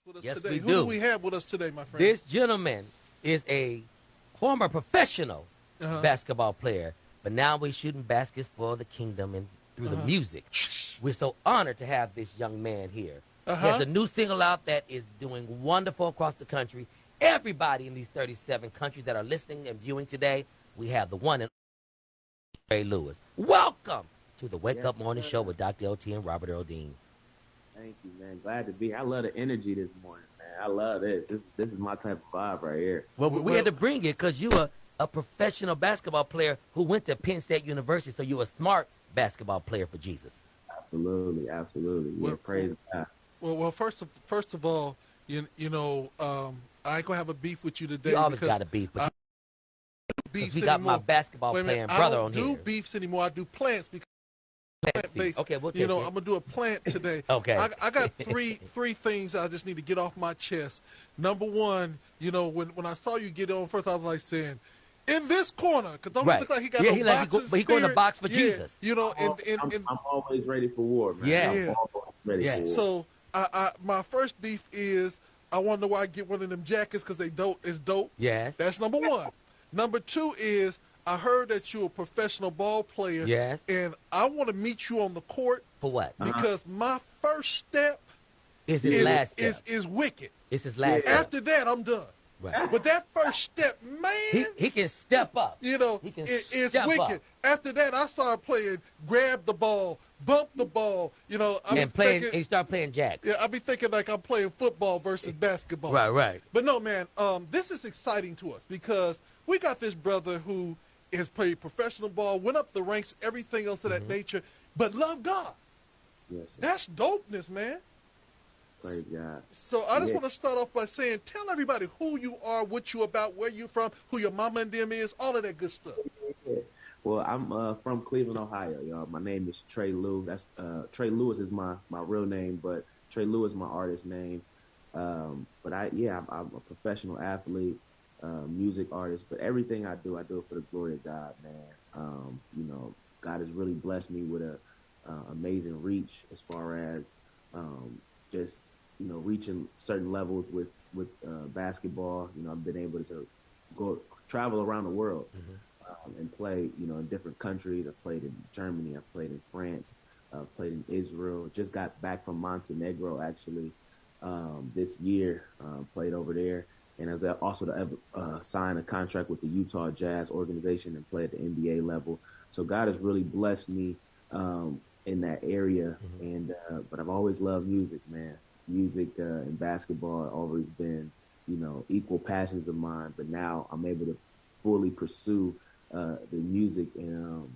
with us Yes, today. we Who do. do we have with us today, my friend? This gentleman is a former professional basketball player, but now we're shooting baskets for the kingdom and through the music. We're so honored to have this young man here. He has a new single out that is doing wonderful across the country. Everybody in these 37 countries that are listening and viewing today, we have the one and Trey Lew. Welcome to the Wake Up Morning Show with Dr. LT and Robert Earl Dean. Thank you, man. Glad to be here. I love the energy this morning, man. I love it. This is my type of vibe right here. Well, we had to bring it because you are a professional basketball player who went to Penn State University, so you're a smart basketball player for Jesus. Absolutely, absolutely. Yeah, praise God. Well, first of all, you know, I ain't gonna have a beef with you today. You always got a beef, but we got my basketball playing brother on here. I don't do beefs anymore. I do plants because plant-based. Okay, we'll take you know, it. I'm gonna do a plant today. Okay. I got three things I just need to get off my chest. Number one, you know, when I saw you get on first, I was like saying, in this corner, because don't look like he got no boxing but he go in the box for yeah, Jesus. You know, I'm always ready for war, man. Yeah. I'm always ready for war. So my first beef is I want to know why I get one of them jackets because it's dope. Yes. That's number one. Number two is I heard that you're a professional ball player. Yes. And I want to meet you on the court. For what? Because my first step is his last step. Is wicked. It's his last step. After that, I'm done. Right. But that first step, man. He can step up. You know, it's wicked. Up. After that, I started playing grab the ball, bump the ball. You know, and he started playing jacks. Yeah, I be thinking like I'm playing football versus basketball. Right. But no, man, this is exciting to us because we got this brother who has played professional ball, went up the ranks, everything else of that nature, but love God. Yes, that's dopeness, man. Praise God. So I just want to start off by saying, tell everybody who you are, what you about, where you from, who your mama and them is, all of that good stuff. Well, I'm from Cleveland, Ohio, y'all. My name is Trey Lew. That's Trey Lewis is my real name, but Trey Lew is my artist name. I'm a professional athlete, music artist, but everything I do it for the glory of God, man. You know, God has really blessed me with a amazing reach as far as just, you know, reaching certain levels with basketball. You know, I've been able to travel around the world and play, you know, in different countries. I've played in Germany. I've played in France. I've played in Israel. Just got back from Montenegro, actually, this year. Played over there. And I was also to sign a contract with the Utah Jazz organization and play at the NBA level. So God has really blessed me in that area. And but I've always loved music, man. Music and basketball have always been, you know, equal passions of mine. But now I'm able to fully pursue the music and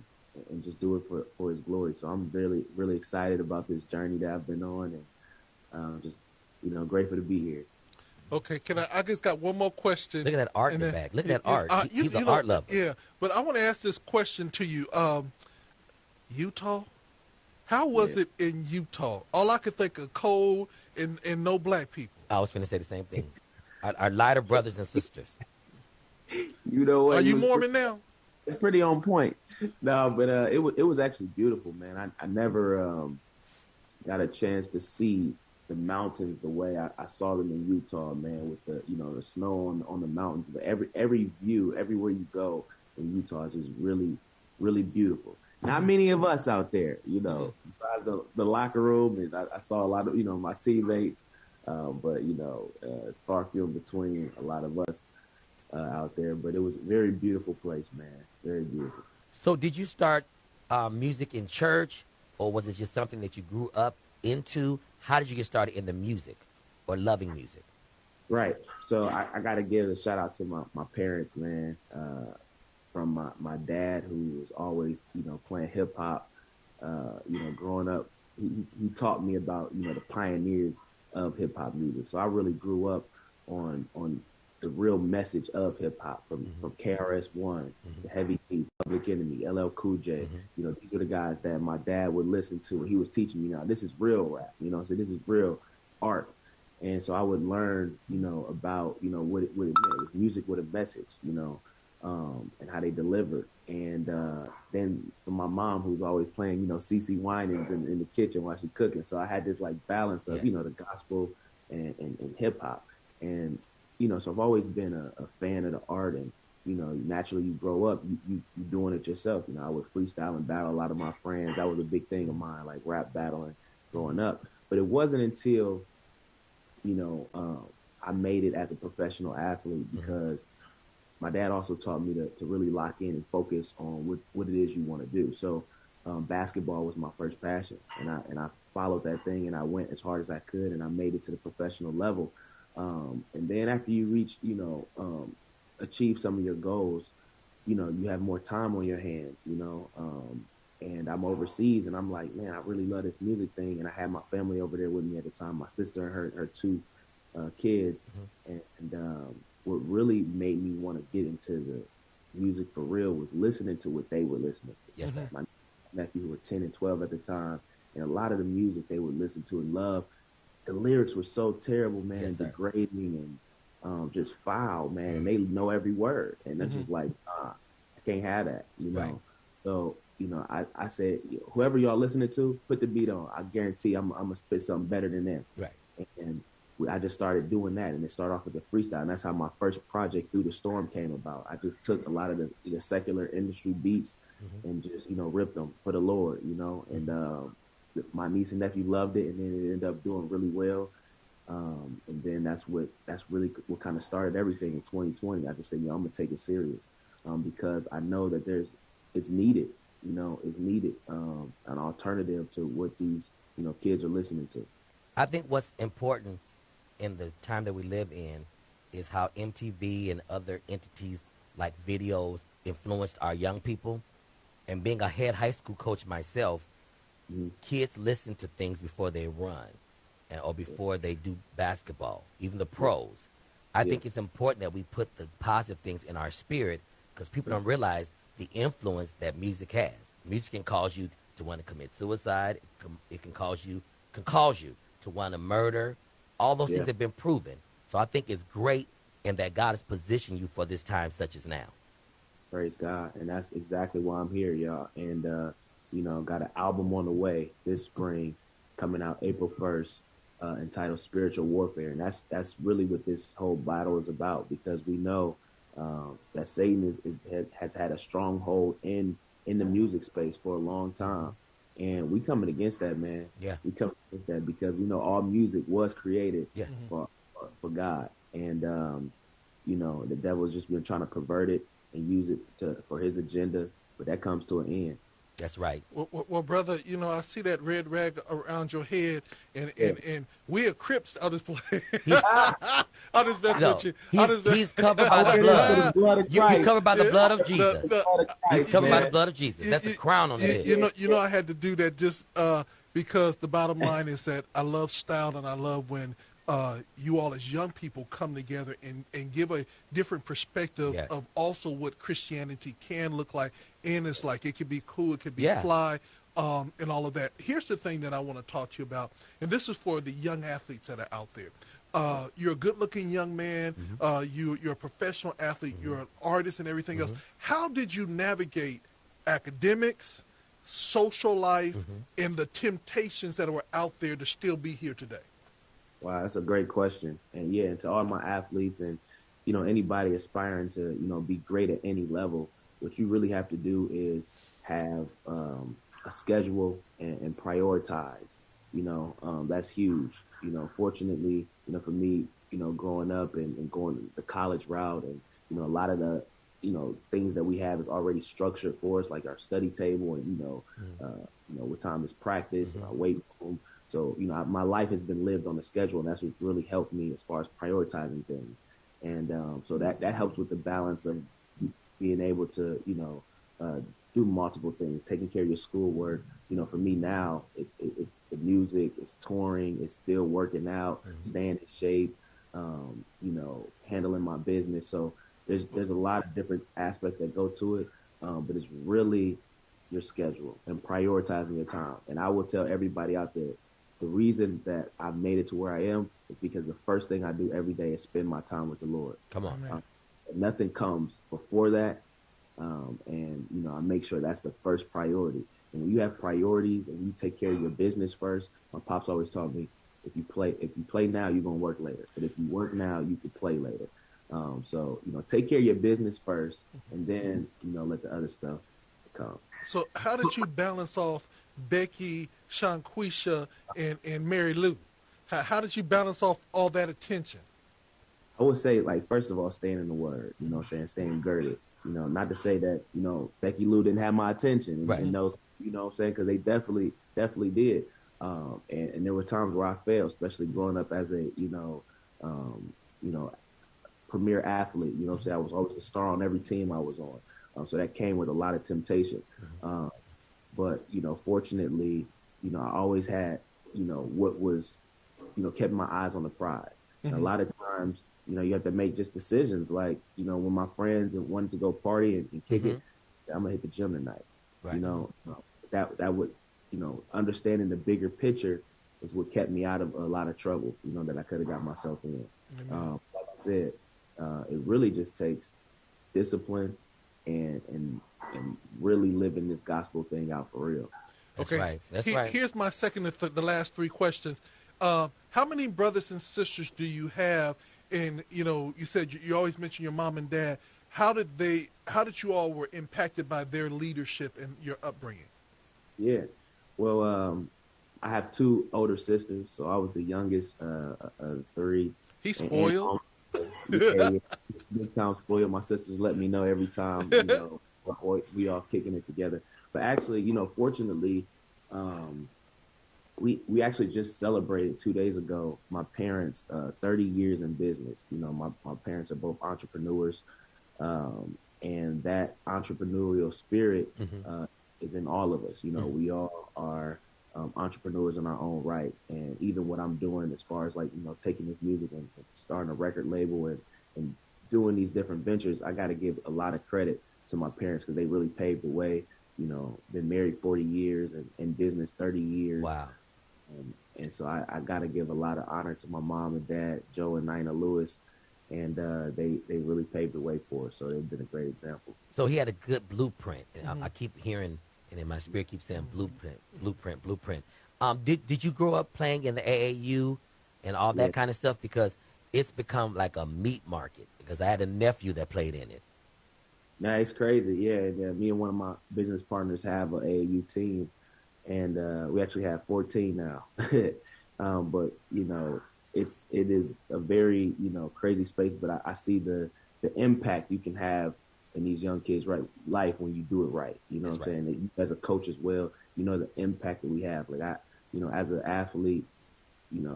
just do it for His glory. So I'm really, really excited about this journey that I've been on, and just, you know, grateful to be here. Okay, I just got one more question. Look at that art in the back. Look at that art. He's an art lover. Yeah, but I want to ask this question to you. Utah? How was it in Utah? All I could think of cold and no black people. I was going to say the same thing. Our lighter brothers and sisters. You know what? Are you Mormon now? It's pretty on point. No, but it was actually beautiful, man. I never got a chance to see the mountains the way I saw them in Utah, man, with the snow on the mountains. But every view, everywhere you go in Utah is just really, really beautiful. Not many of us out there, you know, besides the locker room, and I saw a lot of, you know, my teammates, but, you know, it's far few in between a lot of us out there. But it was a very beautiful place, man, very beautiful. So did you start music in church, or was it just something that you grew up into? How did you get started in the music or loving music? Right. So I got to give a shout out to my parents, man. From my dad, who was always, you know, playing hip hop. You know, growing up, he taught me about, you know, the pioneers of hip hop music. So I really grew up on the real message of hip hop from KRS-One, the Heavy D, Public Enemy, LL Cool J. You know, these are the guys that my dad would listen to. He was teaching me, now this is real rap. You know, so this is real art. And so I would learn, you know, about, you know, what it meant. It was music with a message, you know. And how they delivered. And then for my mom, who's always playing, you know, CeCe Winans in the kitchen while she's cooking. So I had this like balance of, you know, the gospel and hip hop. And, so I've always been a fan of the art, and, naturally you grow up, you doing it yourself. I would freestyle and battle a lot of my friends. That was a big thing of mine, like rap battling growing up. But it wasn't until, I made it as a professional athlete, because my dad also taught me to really lock in and focus on what it is you want to do. So basketball was my first passion, and I followed that thing, and I went as hard as I could, and I made it to the professional level. And then after you reach, achieve some of your goals, you have more time on your hands, and I'm overseas, and I'm like, man, I really love this music thing. And I had my family over there with me at the time, my sister and her two kids. And what really made me want to get into the music for real was listening to what they were listening to. Yes, sir. My nephews were 10 and 12 at the time, and a lot of the music they would listen to and love, the lyrics were so terrible, man, and degrading and just foul, man. And they know every word, and that's just like, I can't have that, Right. So, I said, whoever y'all listening to, put the beat on. I guarantee I'm gonna spit something better than them. Right. And I just started doing that, and it started off with the freestyle, and that's how my first project, Through the Storm, came about. I just took a lot of the secular industry beats and just ripped them for the Lord, and my niece and nephew loved it, and then it ended up doing really well. And then that's really what kind of started everything in 2020. I just said, I'm gonna take it serious, because I know that it's needed, it's needed, an alternative to what these kids are listening to. I think what's important in the time that we live in is how MTV and other entities like videos influenced our young people. And being a head high school coach myself, kids listen to things before they run or before they do basketball, even the pros. I think it's important that we put the positive things in our spirit, because people don't realize the influence that music has. Music can cause you to want to commit suicide. It can cause you to want to murder. All those things have been proven. So I think it's great, and that God has positioned you for this time such as now. Praise God. And that's exactly why I'm here, y'all. And, got an album on the way this spring, coming out April 1st, entitled Spiritual Warfare. And that's really what this whole battle is about, because we know that Satan has had a stronghold in the music space for a long time. And we coming against that, man. Yeah. We come against that because we know all music was created for God. And, the devil's just been trying to pervert it and use it for his agenda, but that comes to an end. That's right. Well, brother, I see that red rag around your head, and we are Crips. I'll just play. I'll just mess with you. He's covered by the blood. You're covered by the blood of Jesus. He's covered by the blood of Jesus. That's a crown on his head. I had to do that just because the bottom line is that I love style, and I love when you all as young people come together and give a different perspective of also what Christianity can look like. And it's like, it could be cool, it could be fly, and all of that. Here's the thing that I want to talk to you about, and this is for the young athletes that are out there. You're a good-looking young man. You're a professional athlete. You're an artist and everything else. How did you navigate academics, social life, and the temptations that were out there to still be here today? Wow, that's a great question. And and to all my athletes and, anybody aspiring to, be great at any level, what you really have to do is have a schedule and prioritize. That's huge. Fortunately, for me, growing up and going the college route, and, a lot of the, things that we have is already structured for us, like our study table and, what time is practice and our weight room. So, my life has been lived on a schedule, and that's what really helped me as far as prioritizing things. And so that helps with the balance of being able to, do multiple things, taking care of your schoolwork. For me now, it's the music, it's touring, it's still working out, staying in shape, handling my business. So there's a lot of different aspects that go to it, but it's really your schedule and prioritizing your time. And I will tell everybody out there, the reason that I made it to where I am is because the first thing I do every day is spend my time with the Lord. Come on. Nothing comes before that. And, I make sure that's the first priority. And when you have priorities and you take care of your business first, my pops always taught me, if you play now, you're gonna work later. But if you work now, you can play later. So take care of your business first, and then let the other stuff come. So how did you balance off Becky, Shanquisha, and Mary Lou? How did you balance off all that attention? I would say, like, first of all, staying in the word, staying girded. Not to say that, Becky Lou didn't have my attention and those, because they definitely did. And there were times where I failed, especially growing up as a, premier athlete. I was always a star on every team I was on. So that came with a lot of temptation. But, fortunately, I always had, what was, kept my eyes on the prize. And a lot of times, you have to make just decisions like, when my friends wanted to go party and kick it, I'm gonna hit the gym tonight. Right. That would, understanding the bigger picture is what kept me out of a lot of trouble, that I could have got myself in. Like I said, it really just takes discipline and really living this gospel thing out for real. That's right. That's right. Here's my second and the last three questions. How many brothers and sisters do you have? And, you said you always mention your mom and dad. How did you all were impacted by their leadership and your upbringing? Yeah. Well, I have two older sisters, so I was the youngest of three. He's spoiled. Big time spoiled. My sisters let me know every time, we all kicking it together. But actually, fortunately, we actually just celebrated 2 days ago my parents' 30 years in business. My parents are both entrepreneurs, and that entrepreneurial spirit is in all of us. We all are entrepreneurs in our own right. And even what I'm doing as far as taking this music and starting a record label and doing these different ventures, I got to give a lot of credit to my parents because they really paved the way. Been married 40 years and in business 30 years. Wow. And so I got to give a lot of honor to my mom and dad, Joe and Nina Lewis, and they really paved the way for us. So they've been a great example. So he had a good blueprint. And I keep hearing, and in my spirit keeps saying blueprint. Did you grow up playing in the AAU and all that kind of stuff? Because it's become like a meat market. Because I had a nephew that played in it. Nah, it's crazy. Yeah, me and one of my business partners have an AAU team. And we actually have 14 now. But, it is a very, crazy space. But I see the impact you can have in these young kids' life when you do it right. You know what I'm saying? As a coach as well, the impact that we have. Like as an athlete,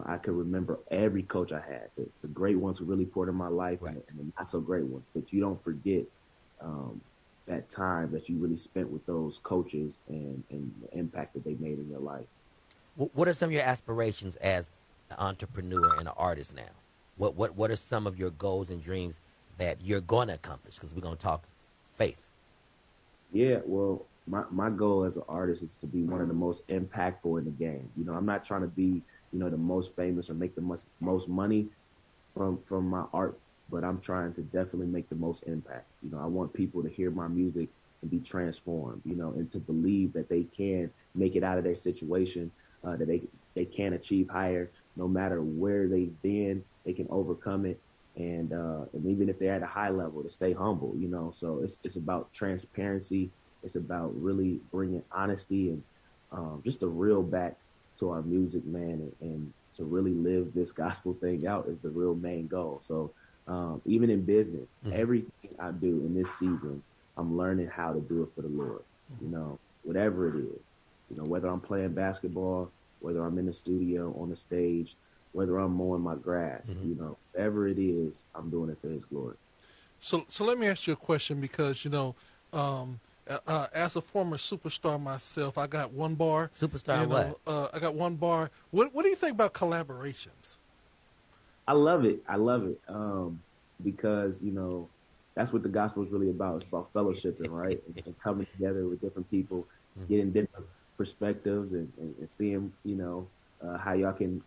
I can remember every coach I had. The great ones who really poured in my life and the not so great ones. But you don't forget that time that you really spent with those coaches and the impact that they made in your life. What are some of your aspirations as an entrepreneur and an artist now? What are some of your goals and dreams that you're going to accomplish? Because we're going to talk faith. Yeah, well, my goal as an artist is to be one of the most impactful in the game. I'm not trying to be, the most famous or make the most money from my art, but I'm trying to definitely make the most impact. I want people to hear my music and be transformed, and to believe that they can make it out of their situation, that they can achieve higher, no matter where they've been, they can overcome it. And even if they're at a high level, to stay humble, So it's about transparency. It's about really bringing honesty and just the real back to our music, man, and to really live this gospel thing out is the real main goal. So even in business, everything I do in this season, I'm learning how to do it for the Lord, whatever it is, whether I'm playing basketball, whether I'm in the studio, on the stage, whether I'm mowing my grass, whatever it is, I'm doing it for His glory. So let me ask you a question because, as a former superstar myself, I got one bar. Superstar what? I got one bar. What do you think about collaborations? I love it. Because, that's what the gospel is really about. It's about fellowshipping, right? and coming together with different people, getting different perspectives and seeing, how y'all can,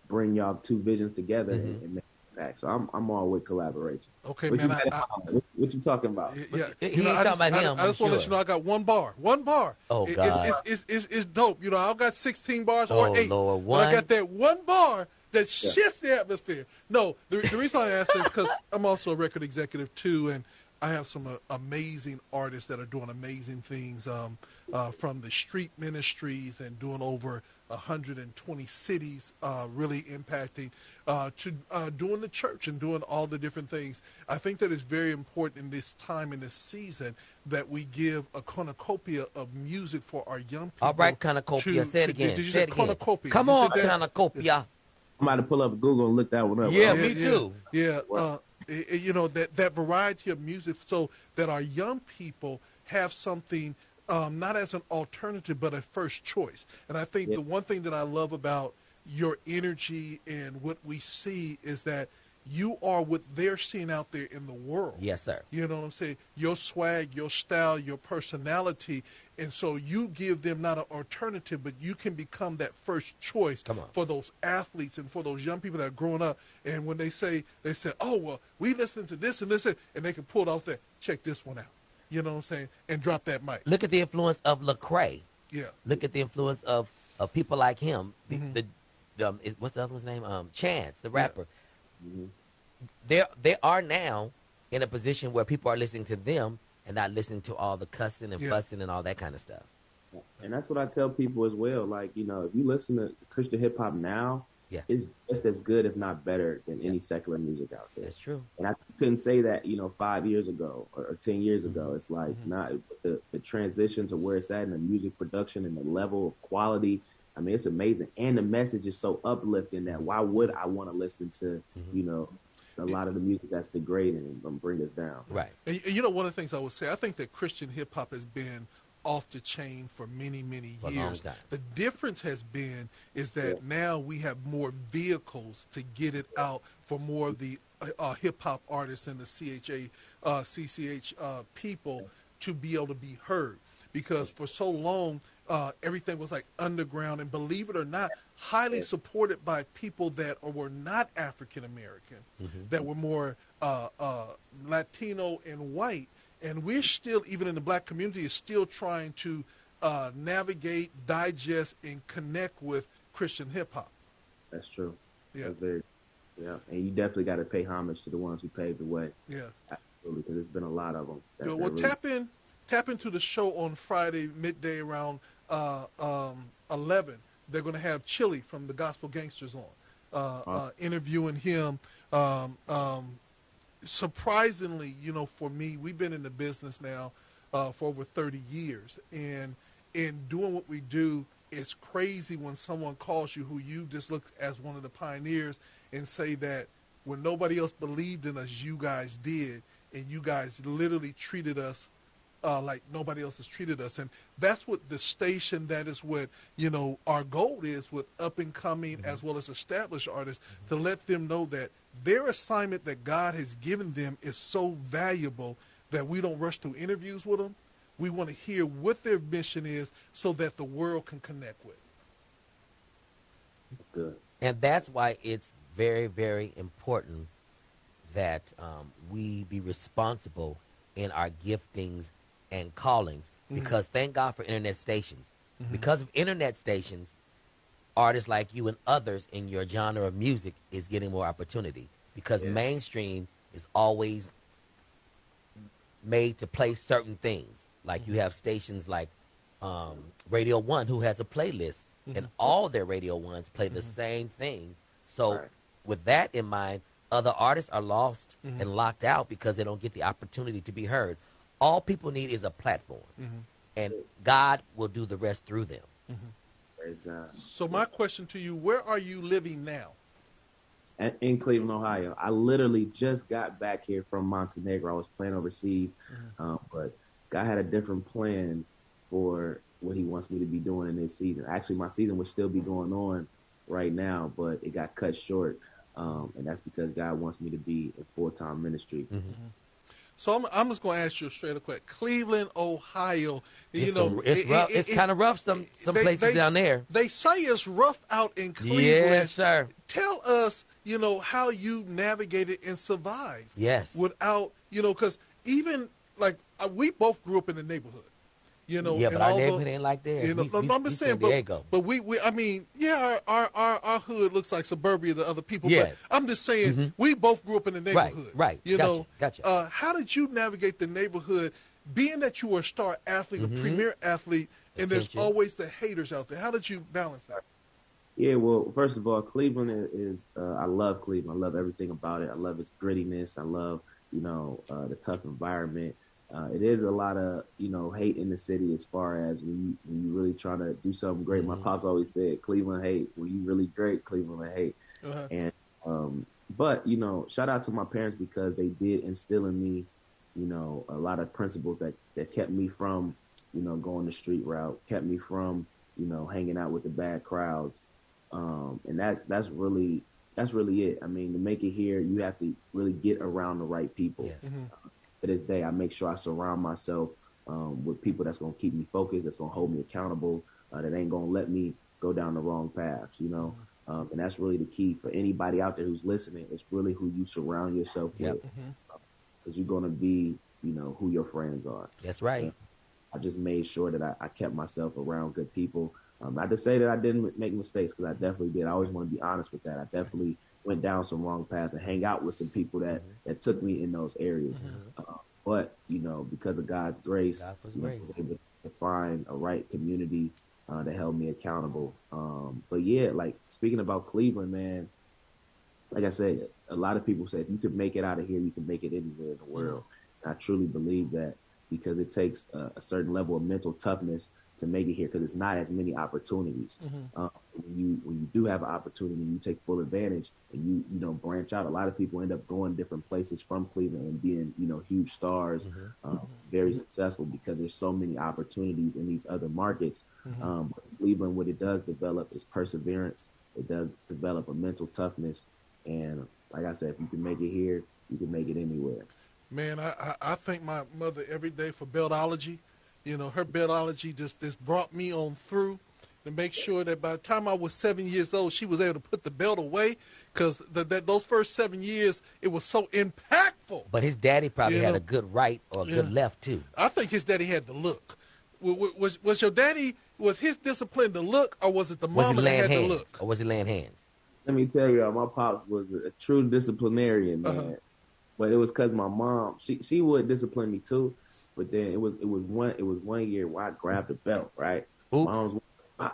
bring y'all two visions together and make it impact. So I'm all with collaboration. Okay, What man. what you talking about? Yeah, He ain't talking about him. I just want to let you know I got one bar. One bar. Oh, God. It's dope. You know, I've got 16 bars Oh, or 8. Lord. But I got that one bar that Yeah. shifts the atmosphere. No, the reason I asked is because I'm also a record executive too, and I have some amazing artists that are doing amazing things from the street ministries and doing over 120 cities, really impacting, to doing the church and doing all the different things. I think that it's very important in this time, in this season, that we give a cornucopia of music for our young people. All right, cornucopia. Say it again. Did you say say it again. cornucopia? Come Did you on, say that? cornucopia. I'm about to pull up Google and look that one up. Yeah, me too. Yeah, you know, that variety of music so that our young people have something not as an alternative but a first choice. And I think the one thing that I love about your energy and what we see is that you are what they're seeing out there in the world. Yes, sir. You know what I'm saying? Your swag, your style, your personality. And so you give them not an alternative, but you can become that first choice for those athletes and for those young people that are growing up. And when they say, oh, well, we listen to this and this, and they can pull it off there. Check this one out. You know what I'm saying? And drop that mic. Look at the influence of Lecrae. Yeah. Look at the influence of people like him. What's the other one's name? Chance, the rapper. Mm-hmm. They are now in a position where people are listening to them and not listening to all the cussing and fussing and all that kind of stuff. And that's what I tell people as well. Like, you know, if you listen to Christian hip hop now, it's just as good, if not better, than any secular music out there. That's true. And I couldn't say that, you know, 5 years ago or 10 years ago. It's like not the transition to where it's at in the music production and the level of quality. I mean, it's amazing. And the message is so uplifting that why would I want to listen to, you know, a lot of the music that's degrading and bring us down. Right. And you know, one of the things I would say, I think that Christian hip hop has been off the chain for many, many years. The difference has been is that now we have more vehicles to get it out for more of the hip hop artists and the CCH people to be able to be heard. Because for so long, everything was like underground, and believe it or not, highly supported by people that were not African American, that were more Latino and white. And we're still, even in the black community, is still trying to navigate, digest, and connect with Christian hip hop. That's true. Yeah. That's very, and you definitely got to pay homage to the ones who paved the way. Yeah. Absolutely, because there's been a lot of them. Well, really... tap into the show on Friday midday around 11. They're going to have Chili from the Gospel Gangsters on, interviewing him. Surprisingly, you know, for me, we've been in the business now for over 30 years. And in doing what we do, it's crazy when someone calls you who you just look as one of the pioneers and say that when nobody else believed in us, you guys did. And you guys literally treated us like nobody else has treated us. And that's what the station, that is what, you know, our goal is with up and coming as well as established artists, to let them know that their assignment that God has given them is so valuable that we don't rush through interviews with them. We want to hear what their mission is so that the world can connect with. Good. And that's why it's very, very important that we be responsible in our giftings and callings, because thank God for internet stations. Because of internet stations, artists like you and others in your genre of music is getting more opportunity, because mainstream is always made to play certain things. Like you have stations like Radio 1 who has a playlist, and all their Radio 1s play the same thing. So with that in mind, other artists are lost and locked out because they don't get the opportunity to be heard. All people need is a platform, and God will do the rest through them. Praise God. So my question to you, where are you living now? In Cleveland, Ohio. I literally just got back here from Montenegro. I was playing overseas, but God had a different plan for what he wants me to be doing in this season. Actually, my season would still be going on right now, but it got cut short, and that's because God wants me to be in full-time ministry. So I'm just going to ask you a straight up question. Cleveland, Ohio. It's rough. It's kind of rough some places down there. They say it's rough out in Cleveland. Yes, sir. Tell us, how you navigated and survived. Yes. Without, because even like we both grew up in the neighborhood. Yeah, but our neighborhood ain't like theirs. I'm just saying, but we, I mean, yeah, our hood looks like suburbia to other people. Yes. But I'm just saying, we both grew up in the neighborhood. Right. Gotcha. How did you navigate the neighborhood, being that you were a star athlete, a premier athlete, and there's always the haters out there? How did you balance that? Yeah, well, first of all, Cleveland is I love Cleveland. I love everything about it. I love its grittiness. I love, the tough environment. It is a lot of, hate in the city as far as when you really trying to do something great. My pops always said, Cleveland hate. When you really great, Cleveland hate. And but, shout out to my parents because they did instill in me, a lot of principles that kept me from, going the street route, kept me from, hanging out with the bad crowds. And that's really it. I mean, to make it here, you have to really get around the right people. Yes. To this day, I make sure I surround myself with people that's going to keep me focused, that's going to hold me accountable, that ain't going to let me go down the wrong paths, and that's really the key for anybody out there who's listening. It's really who you surround yourself with, because you're going to be, who your friends are. That's right. I just made sure that I kept myself around good people. Not to say that I didn't make mistakes, because I definitely did. I always want to be honest with that. I definitely went down some wrong paths and hang out with some people that took me in those areas. But, because of God's grace, I was able to find a right community that held me accountable. But yeah, like speaking about Cleveland, man, like I said, a lot of people say if you could make it out of here, you can make it anywhere in the world. And I truly believe that, because it takes a certain level of mental toughness to make it here, because it's not as many opportunities. When you do have an opportunity, you take full advantage and you branch out. A lot of people end up going different places from Cleveland and being huge stars, very successful, because there's so many opportunities in these other markets. Cleveland, what it does develop is perseverance. It does develop a mental toughness, and like I said, if you can make it here, you can make it anywhere. Man, I thank my mother every day for beltology. Her beltology just brought me on through to make sure that by the time I was 7 years old, she was able to put the belt away, because those first 7 years, it was so impactful. But his daddy probably had a good right or a good left, too. I think his daddy had the look. Was your daddy, was his discipline the look, or was it the mama that had the look? Or was he laying hands? Let me tell you, my pops was a true disciplinarian, man. But it was because my mom, she would discipline me too. But then it was one year where I grabbed the belt, right? Mom's,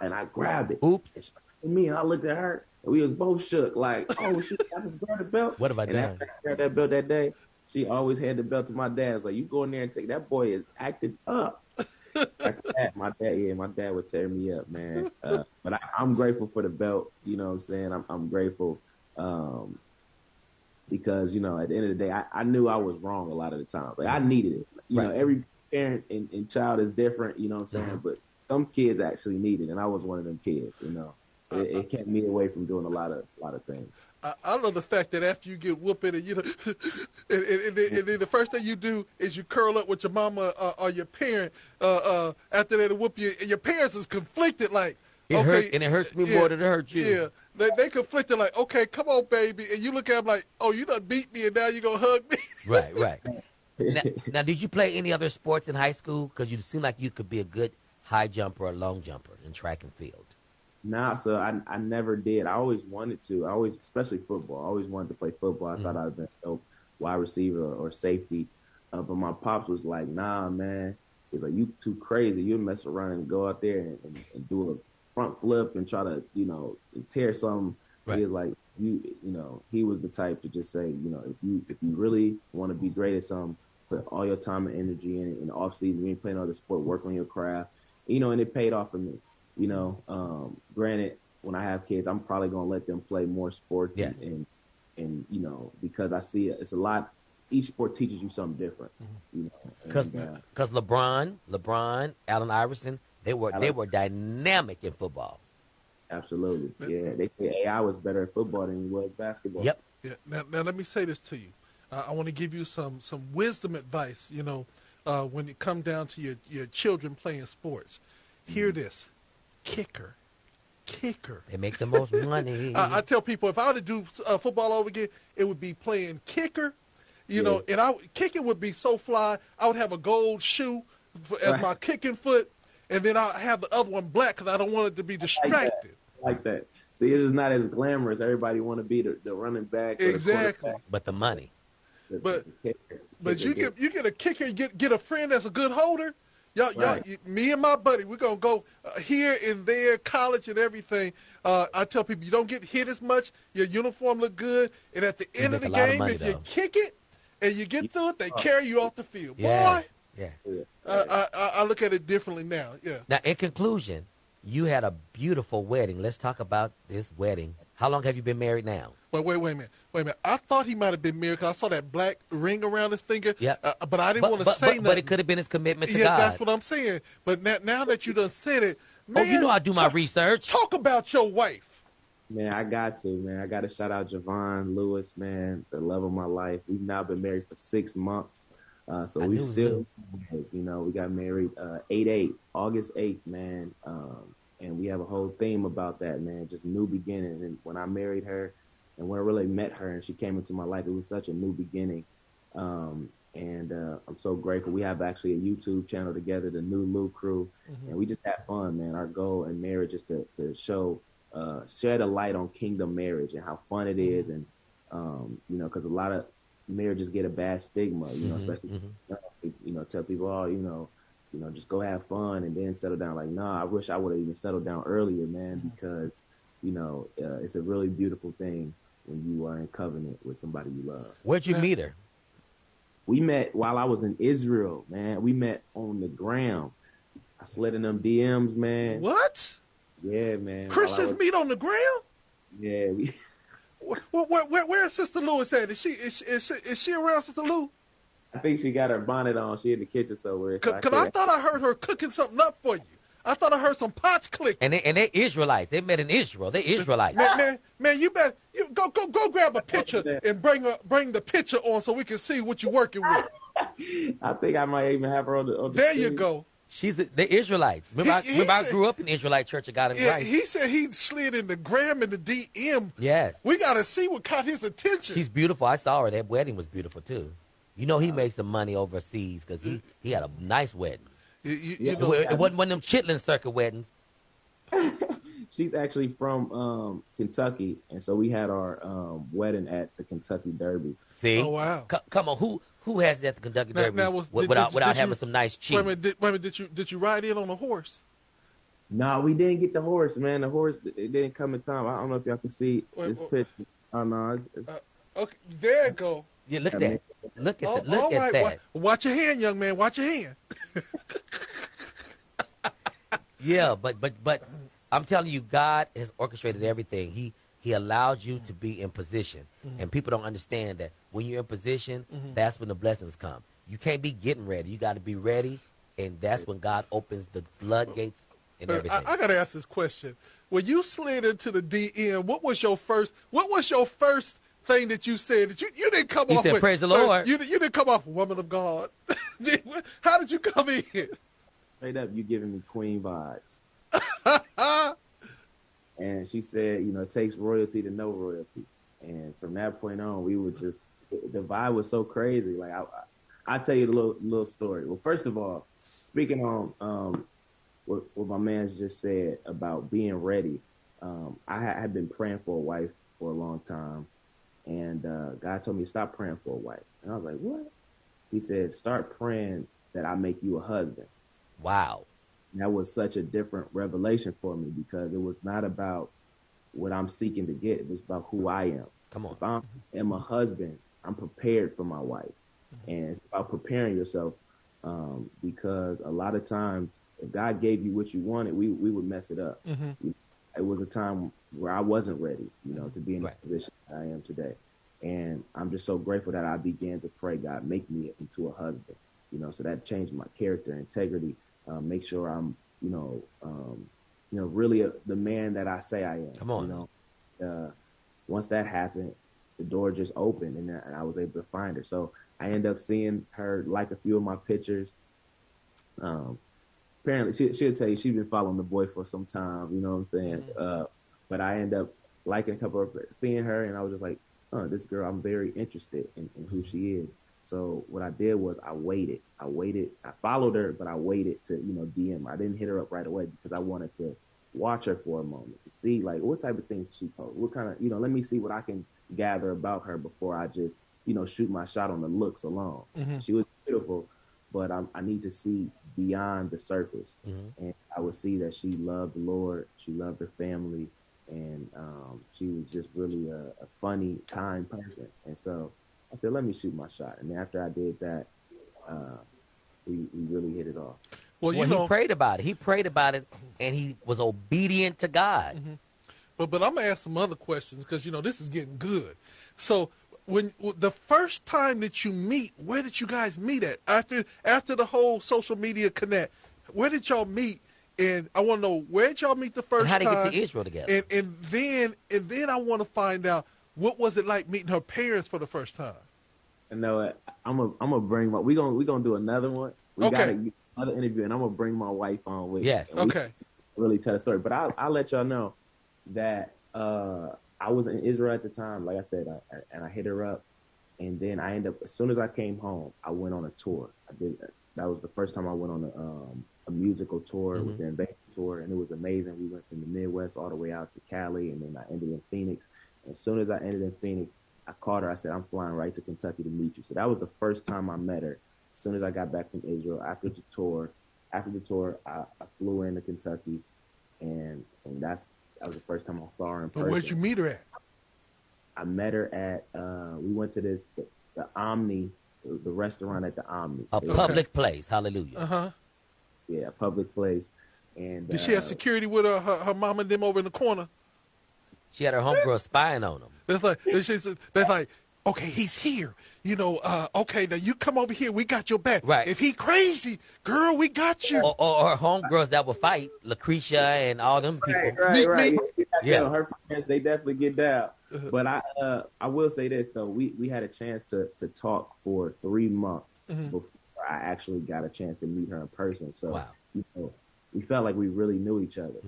and I grabbed it. Oops. And she looked at me, and I looked at her, and we was both shook, like, oh, she got to grab the belt. What have I done? After I grabbed that belt that day, she always had the belt to my dad. It's like, you go in there and take that boy is acted up. After that, my dad would tear me up, man. But I'm grateful for the belt. You know what I'm saying? I'm grateful. Because, at the end of the day, I knew I was wrong a lot of the time. Like, I needed it. Every parent and child is different, you know what I'm saying? But some kids actually need it, and I was one of them kids, It kept me away from doing a lot of things. I love the fact that after you get whooping, and and then the first thing you do is you curl up with your mama or your parent after they whoop you, and your parents is conflicted, like, it hurts me more than it hurts you. Yeah. They conflicted, like, okay, come on, baby. And you look at them like, oh, you done beat me, and now you going to hug me? Right. Now, did you play any other sports in high school? Because you seem like you could be a good high jumper or long jumper in track and field. Nah, so I never did. I always wanted to. Especially football. I always wanted to play football. I thought I was a wide receiver or safety. But my pops was like, nah, man. He's like, you too crazy. You mess around and go out there and do a front flip and try to, tear something. Right. He was like, he was the type to just say, if you really want to be great at something, put all your time and energy in the off season. You ain't playing other sport, work on your craft, and it paid off for me. Granted, when I have kids, I'm probably gonna let them play more sports, and because I see it's a lot. Each sport teaches you something different. Because LeBron, Allen Iverson, they were dynamic in football. Absolutely, yeah. They say AI was better at football than he was basketball. Yep. Yeah. Now let me say this to you. I want to give you some wisdom advice. When it comes down to your children playing sports, hear this: kicker. They make the most money. I tell people if I were to do football over again, it would be playing kicker. And kicking would be so fly. I would have a gold shoe as my kicking foot, and then I'll have the other one black because I don't want it to be distracted. Like that. See, it's just not as glamorous. Everybody want to be the running back. Exactly. But the money. But you get a kicker, get a friend that's a good holder. Y'all, me and my buddy, we're gonna go here and there, college and everything. I tell people you don't get hit as much. Your uniform look good, and at the end of the game, if you kick it and you get through it, they carry you off the field. Yeah. Boy, Yeah. I look at it differently now. Yeah. Now, in conclusion, you had a beautiful wedding. Let's talk about this wedding. How long have you been married now? Wait a minute. I thought he might have been married because I saw that black ring around his finger. Yeah. But I didn't want to say nothing. But it could have been his commitment to God. Yeah, that's what I'm saying. But now that you done said it, man. I do my research. Talk about your wife. Man, I got to, man. I got to shout out Javon Lewis, man, the love of my life. We've now been married for 6 months. So we still, we got married August 8th, man. And we have a whole theme about that, man, just new beginning. And when I married her and when I really met her and she came into my life, it was such a new beginning. And I'm so grateful. We have actually a YouTube channel together, the New Lou Crew, and we just have fun, man. Our goal in marriage is to show, shed a light on kingdom marriage and how fun it is. And, because a lot of marriages get a bad stigma, especially, tell people, just go have fun and then settle down. Like, nah, I wish I would have even settled down earlier, man, because, it's a really beautiful thing when you are in covenant with somebody you love. Where'd you meet her? We met while I was in Israel, man. We met on the ground. I slid in them DMs, man. What? Yeah, man. Christians meet on the ground? Yeah. Where is Sister Lewis at? Is she around, Sister Lou? I think she got her bonnet on. She in the kitchen somewhere. Because I thought I heard her cooking something up for you. I thought I heard some pots clicking. And they're Israelites. They met in Israel. They're Israelites. Man, you better go grab a picture and bring the picture on so we can see what you're working with. I think I might even have her on the There screen. you go. The Israelites. Remember, I grew up in the Israelite church of God in Christ. He said he slid in the gram and the DM. Yes. We got to see what caught his attention. She's beautiful. I saw her. That wedding was beautiful, too. He made some money overseas because he had a nice wedding. It wasn't one of them chitlin circuit weddings. She's actually from Kentucky, and so we had our wedding at the Kentucky Derby. See? Oh, wow. Come on, who has it at the Kentucky Derby without having some nice cheese? Wait a minute, did you ride in on a horse? No, we didn't get the horse, man. The horse, it didn't come in time. I don't know if y'all can see this picture. Oh, no. Okay, there you go. Yeah, look at that. Look at that. Watch your hand, young man. Watch your hand. Yeah, but I'm telling you, God has orchestrated everything. He allowed you to be in position. And people don't understand that when you're in position, that's when the blessings come. You can't be getting ready. You got to be ready, and that's when God opens the floodgates and everything. I got to ask this question. When you slid into the DM, what was your first thing that you said? That you didn't come off with? He said, praise the Lord. You didn't come off, woman of God. How did you come in? Straight up, you giving me queen vibes. And she said, it takes royalty to know royalty. And from that point on, we were just, the vibe was so crazy. Like, I'll tell you a little story. Well, first of all, speaking on what my man just said about being ready, I had been praying for a wife for a long time. And God told me to stop praying for a wife. And I was like, what? He said, start praying that I make you a husband. Wow. And that was such a different revelation for me because it was not about what I'm seeking to get. It was about who I am. Come on. If I am a husband, I'm prepared for my wife. And it's about preparing yourself because a lot of times, if God gave you what you wanted, we would mess it up. It was a time where I wasn't ready, to be in the position that I am today. And I'm just so grateful that I began to pray, God, make me into a husband, so that changed my character, integrity, make sure I'm, really the man that I say I am. Come on. Once that happened, the door just opened, and I was able to find her. So I ended up seeing her like a few of my pictures. Apparently, she'll tell you she's been following the boy for some time. You know what I'm saying? But I ended up liking a couple of seeing her, and I was just like, oh, this girl, I'm very interested in who she is. So what I did was I waited. I followed her, but I waited to, DM her. I didn't hit her up right away because I wanted to watch her for a moment to see like what type of things she posts. What kind of, let me see what I can gather about her before I just, shoot my shot on the looks alone. She was beautiful, but I need to see beyond the surface. And I would see that she loved the Lord. She loved her family. And she was just really a funny, kind person. And so I said, let me shoot my shot. And after I did that, we really hit it off. Well, he prayed about it. He prayed about it, and he was obedient to God. But I'm going to ask some other questions because, this is getting good. So when the first time that you meet, where did you guys meet at? After the whole social media connect, where did y'all meet? And I want to know, where did y'all meet the first time? And how did you get to Israel together? And then I want to find out, what was it like meeting her parents for the first time? You know what? I'm gonna bring my. We gonna do another one. We got another interview, and I'm gonna bring my wife on with. Yes. Okay. Really tell the story, but I'll let y'all know that I was in Israel at the time. Like I said, I hit her up, and then I ended up, as soon as I came home, I went on a tour. That was the first time I went on a musical tour with the Invasion tour, and it was amazing. We went from the Midwest all the way out to Cali, and then I ended in Phoenix. And as soon as I ended in Phoenix, I called her. I said, I'm flying right to Kentucky to meet you. So that was the first time I met her. As soon as I got back from Israel, after the tour, I flew into Kentucky, and that was the first time I saw her in person. But where'd you meet her at? I met her at, we went to the Omni, the restaurant at the Omni. A public place. Hallelujah. Yeah, a public place. And did she have security with her mom and them over in the corner? She had her homegirl spying on him. That's like, okay, he's here. Okay, now you come over here. We got your back. Right. If he crazy, girl, we got you. Or her homegirls that will fight, Lucretia and all them people. Right. Yeah. Her friends, they definitely get down. But I will say this, though. We had a chance to talk for 3 months before I actually got a chance to meet her in person. So, wow. We felt like we really knew each other.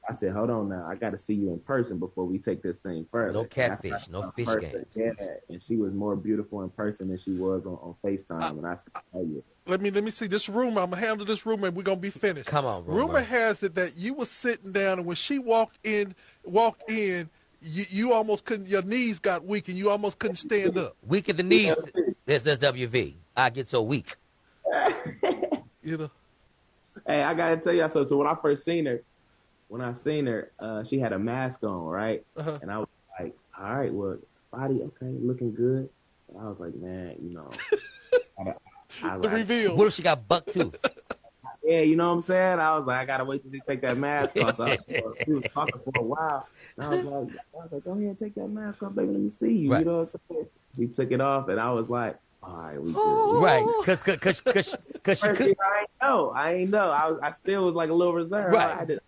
I said, hold on now. I got to see you in person before we take this thing further. No catfish, no fish games. Yeah, and she was more beautiful in person than she was on FaceTime. And I said, oh, yeah. Let me see this rumor. I'm going to handle this rumor, and we're going to be finished. Come on, rumor has it that you were sitting down, and when she walked in, you almost couldn't, your knees got weak, and you almost couldn't stand up. Weak at the knees. There's WV. I get so weak. Hey, I got to tell you, so when I first seen her, she had a mask on, right? And I was like, all right, well, body, okay, looking good. And I was like, man, the reveal. What if she got buck tooth? Yeah, you know what I'm saying? I was like, I got to wait till she take that mask off. So she was talking for a while. And I was like, go ahead and take that mask off, baby. Let me see you. Right. You know what I'm saying? She took it off, and I was like, all right, we good. Right, because she could. I ain't know. I still was like a little reserved. Right.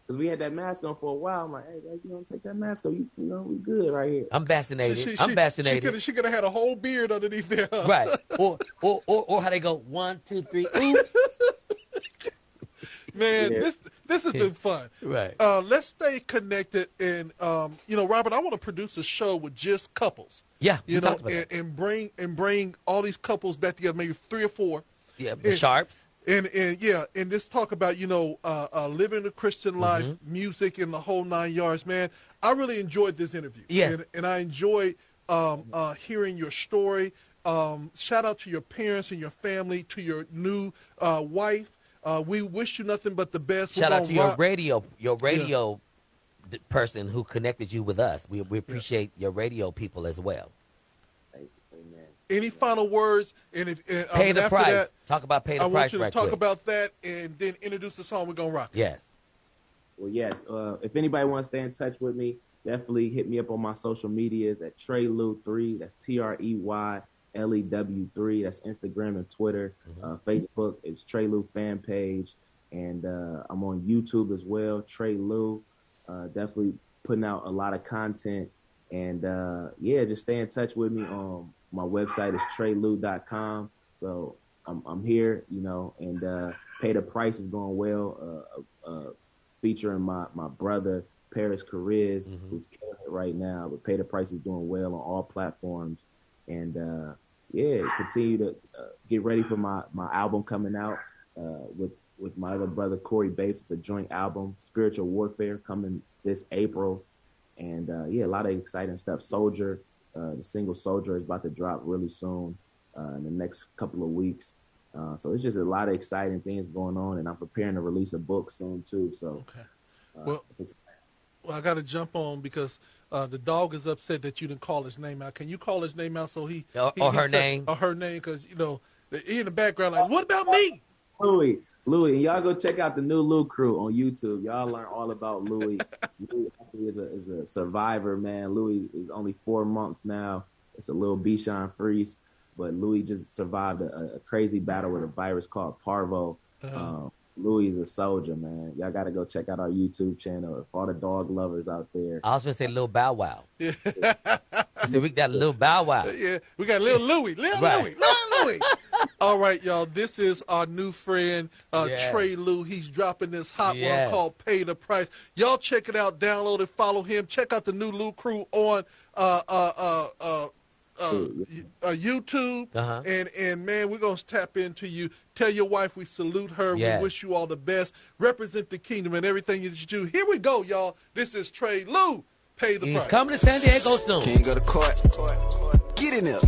Because we had that mask on for a while. I'm like, hey, you don't take that mask off. You know, we good right here. I'm vaccinated. I'm vaccinated. She could have had a whole beard underneath there. Right. Or how they go, 1, 2, 3, oops. Man, this has been fun. Right. Let's stay connected. And, Robert, I want to produce a show with just couples. Yeah. And bring all these couples back together, maybe 3 or 4. Yeah, the Sharps. And just talk about, living a Christian life, music, and the whole 9 yards, man. I really enjoyed this interview. Yeah. And I enjoyed hearing your story. Shout out to your parents and your family, to your new wife. We wish you nothing but the best. Shout out to your radio person who connected you with us. We appreciate your radio people as well. Amen. Any final words? And pay the price. Talk about pay the price. I want you to talk quick about that and then introduce the song. We're gonna rock. Yes. Well, yes. If anybody wants to stay in touch with me, definitely hit me up on my social medias at Trey Lew 3. That's TreyLew3. That's Instagram and Twitter. Facebook is Trey Lew fan page, and I'm on YouTube as well. Trey Lew. Definitely putting out a lot of content. And yeah, just stay in touch with me. My website is treylew.com. So I'm here, you know, and Pay the Price is going well. Featuring my brother Paris Carriz, who's killing it right now. But Pay the Price is doing well on all platforms. And yeah, continue to get ready for my album coming out with my other brother Corey Bates. It's a joint album, Spiritual Warfare, coming this April. And yeah, a lot of exciting stuff. Soldier, the single Soldier is about to drop really soon in the next couple of weeks. So it's just a lot of exciting things going on, and I'm preparing to release a book soon too. So, well, I got to jump on because the dog is upset that you didn't call his name out. Can you call his name out so he or her name? Or her name, because you know he in the background like, what about me? Louis, and y'all go check out the new Lew crew on YouTube. Y'all learn all about Louis. Louis actually is a survivor, man. Louis is only 4 months now. It's a little Bichon Frise. But Louis just survived a crazy battle with a virus called Parvo. Louis is a soldier, man. Y'all got to go check out our YouTube channel. For all the dog lovers out there. I was going to say Lil Bow Wow. Yeah. So we got Lil Bow Wow. Yeah, we got Lil Louis. Lil Louis. All right, y'all. This is our new friend, Trey Lew. He's dropping this hot one called Pay the Price. Y'all check it out. Download it. Follow him. Check out the new Lew crew on YouTube, and man, we're gonna tap into you. Tell your wife we salute her. We wish you all the best. Represent the kingdom and everything that you do. Here we go, y'all. This is Trey Lew. Pay the price. He's coming to San Diego soon. Can't go to court. Get in there.